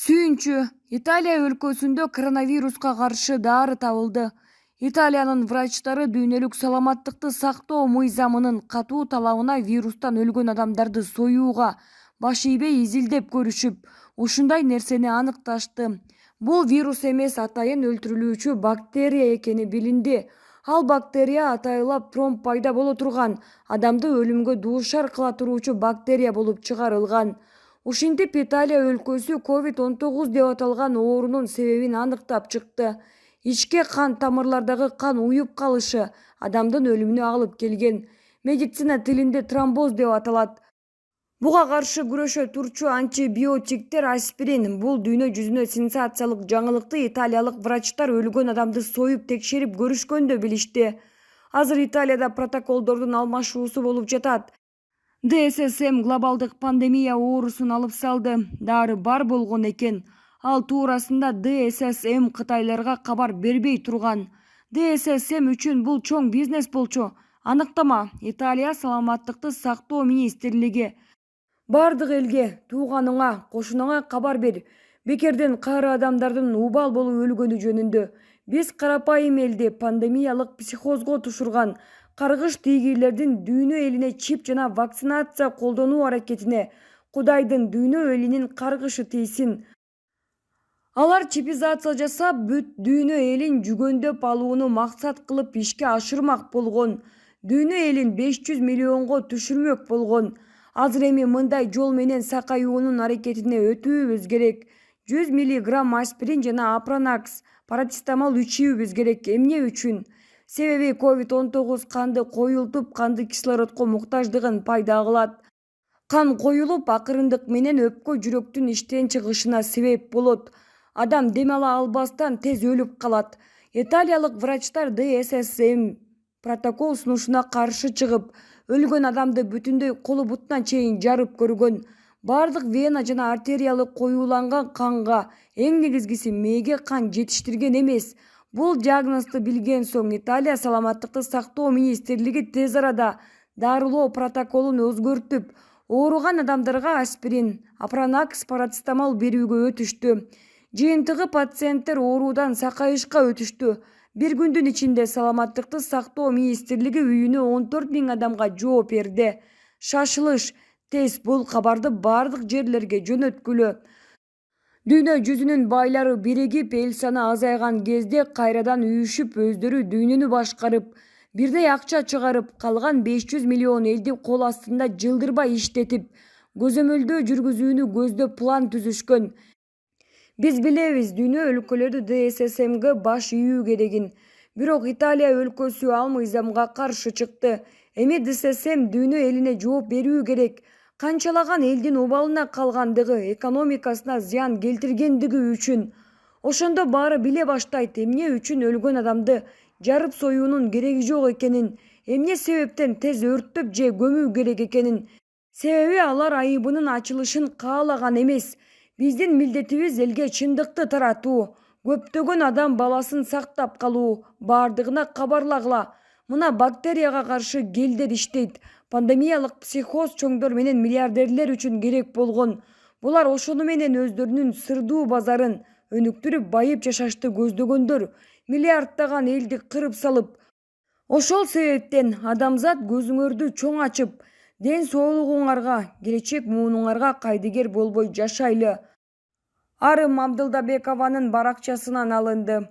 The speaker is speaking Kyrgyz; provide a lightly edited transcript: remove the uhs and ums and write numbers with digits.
Сүйүнчү, Италия өлкөсүндө коронавируска каршы дары табылды. Италиянын врачтары дүйнөлүк саламаттыкты сактоо мыйзамынын катуу талабына вирустан өлгөн адамдарды союуга баш ийбей изилдеп көрүшүп, ушундай нерсени аныкташты. Бул вирус эмес, атайын өлтүрүлүүчү бактерия экени билинди. Ал бактерия атайылап тромб пайда боло турган, адамды өлүмгө дуушар кыла туруучу бактерия болуп чыгарылган. Ушинтип Италия өлкөсү COVID-19 деп аталган оорунун себебин аныктап чыкты. Ичке кан тамырлардагы кан уюп калышы адамдын өлүмүнө алып келген. Медицина тилинде тромбоз деп аталат. Буга каршы күрөшө турчу антибиотиктер аспирин. Бул дүйнө жүзүнө сенсациялык жаңылыкты. Италиялык врачтар өлгөн адамды союп текшерип көрүшкөндө билишти. Азыр Италияда протоколдордун алмашуусу болуп жатат. ДССМ глобалдык пандемия оорусун алып салды. Дары бар болгон экен. Ал туурасында ДССМ Кытайларга кабар бербей турган. ДССМ үчүн бул чоң бизнес болчу. Аныктама: Италия саламаттыкты сактоо министрлиги. Бардык элге, тууганыңа, кошунаңа кабар бер. Бекерден кары адамдардын убал болуп өлгөнү жөнүндө. Биз карапайым элди пандемиялык психозго тушурган каргыш тийгилердин дүйнө элине чип жана вакцинация колдонуу аракетине Кудайдын дүйнө элинин каргышы тийсин. Алар чипизация жасап, бүт дүйнө элин жүгөндөп алууну максат кылып ишке ашырмак болгон. Дүйнө элин 500 миллионго түшүрмөк болгон. Азыр эми мындай жол менен сакаюунун аракетине өтүүбүз керек. 100 миллиграмм аспирин жана апранакс, парацетамол ичүүбүз керек. Эмне үчүн? Себеби COVID-19 канды коюлтуп, канды кислородко муктаждыгын пайда кылат. Кан коюлуп, акырындык менен өпкө жүрөктүн иштен чыгышына себеп болот. Адам дем ала албастан тез өлүп калат. Италиялык врачтар ДССМ протокол сунушуна каршы чыгып, өлгөн адамды бүтүндөй колу бутуна чейин жарып көргөн. Бардык вена жана артериялык коюуланган канга, эң негизгиси мээге кан жетиштирген эмес. Бул диагнозду билген соң Италия саламаттыкты сактоо министрлиги тез арада дарылоо протоколун өзгөртүп, ооруган адамдарга аспирин, апранакс, парацетамол берүүгө өтүштү. Жыйынтыгы пациенттер оорудан сакайышка өтүштү. Бир күндүн ичинде саламаттыкты сактоо министрлиги үйүнө 14 000 адамга жооп берди. Шашылыш тез бул кабарды бардык жерлерге жөнөткүлө. Дүйнө жүзүнүн байлары биригип, эл саны азайган кезде кайрадан үйүшүп, өздөрү дүйнөнү башкарып, бирдей акча чыгарып, калган 500 миллион элди кол астында жылдырбай иштетип, көзөмөлдөө жүргүзүүнү көздөп план түзүшкөн. Биз билебиз, дүйнө өлкөлөрү ДССМге баш ийүү керегин. Бирок Италия өлкөсү ал мыйзамга каршы чыкты. Эми ДССМ дүйнө элине жооп берүү керек. Канчалаган элдин убалына калгандыгы, экономикасына зыян келтиргендиги үчүн. Ошондо баары биле баштайт эмне үчүн өлгөн адамды жарып союунун кереги жок экенин, эмне себептен тез өрттөп же көмүү керек экенин. Себеби алар айыбынын ачылышын каалаган эмес. Биздин милдетибиз элге чындыкты таратуу, көптөгөн адам баласын сактап калуу, бардыгына кабарлагыла. Мына бактерияга каршы гелдер иштейт. Пандемиялык психоз чоңдор менен миллиардерлер үчүн керек болгон. Булар ошону менен өздөрүнүн сырдуу базарын өнүктүрүп, байып жашашты көздөгөндөр, миллиарддаган элди кырып салып. Ошол себептен адамзат көзүңөрдү чоң ачып, ден соолугуңарга, келечек муунуңарга кайдыгер болбой жашайлы. Арым Абдылдабекованын баракчасынан алынды.